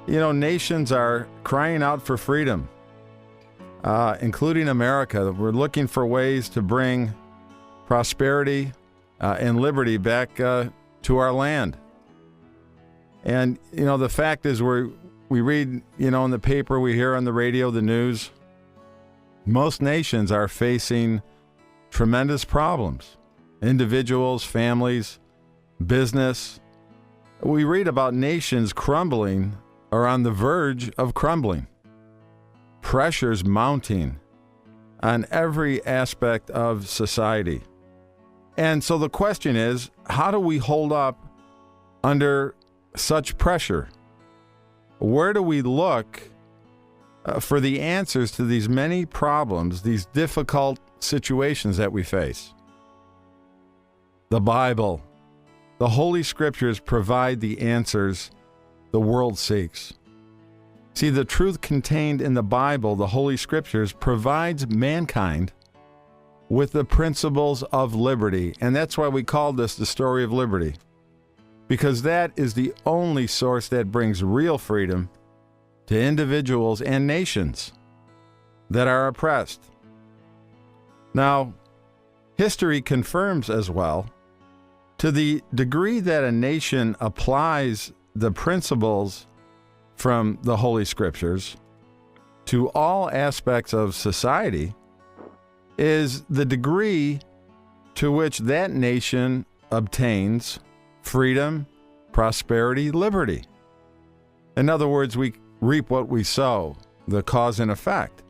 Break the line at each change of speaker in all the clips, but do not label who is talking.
Nations are crying out for freedom, including America. We're looking for ways to bring prosperity and liberty back to our land. And, the fact is we read, in the paper, we hear on the radio, the news, most nations are facing tremendous problems. Individuals, families, business. We read about nations crumbling or on the verge of crumbling. Pressures mounting on every aspect of society. And so the question is, how do we hold up under such pressure? Where do we look for the answers to these many problems, these difficult situations that we face? The Bible, the Holy Scriptures provide the answers the world seeks. See, the truth contained in the Bible, the Holy Scriptures, provides mankind with the principles of liberty. And that's why we call this the story of liberty, because that is the only source that brings real freedom to individuals and nations that are oppressed. Now, history confirms as well, to the degree that a nation applies the principles from the Holy Scriptures to all aspects of society, is the degree to which that nation obtains freedom, prosperity, liberty. In other words, we reap what we sow, the cause and effect.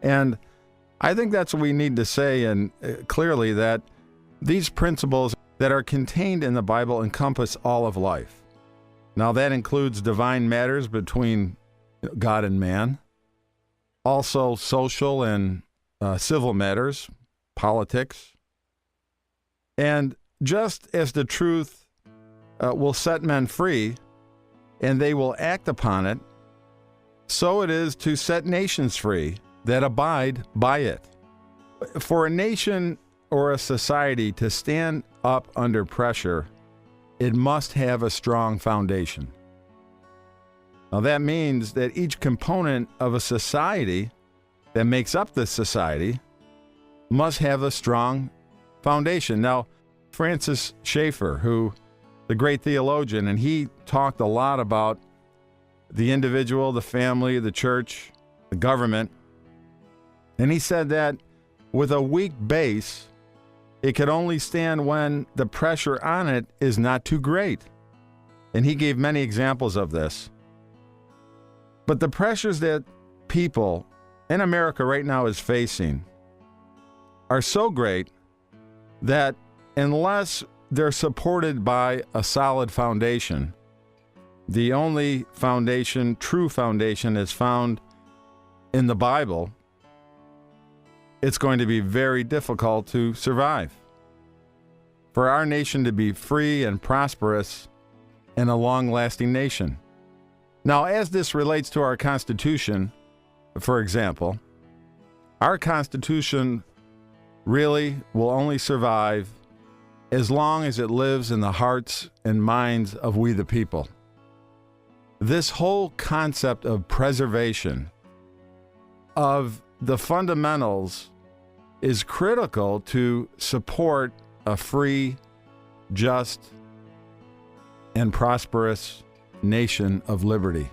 And I think that's what we need to say, and clearly, that these principles that are contained in the Bible encompass all of life. Now, that includes divine matters between God and man, also social and civil matters, politics. And just as the truth will set men free, and they will act upon it, so it is to set nations free that abide by it. For a nation or a society to stand up under pressure, it must have a strong foundation. Now, that means that each component of a society that makes up the society must have a strong foundation. Now, Francis Schaeffer, the great theologian, and he talked a lot about the individual, the family, the church, the government. And he said that with a weak base, it could only stand when the pressure on it is not too great. And he gave many examples of this. But the pressures that people in America right now is facing are so great that unless they're supported by a solid foundation, the only foundation, true foundation, is found in the Bible, it's going to be very difficult to survive. For our nation to be free and prosperous and a long-lasting nation. Now, as this relates to our Constitution, for example, our Constitution really will only survive as long as it lives in the hearts and minds of we the people. This whole concept of preservation of the fundamentals is critical to support a free, just, and prosperous nation of liberty.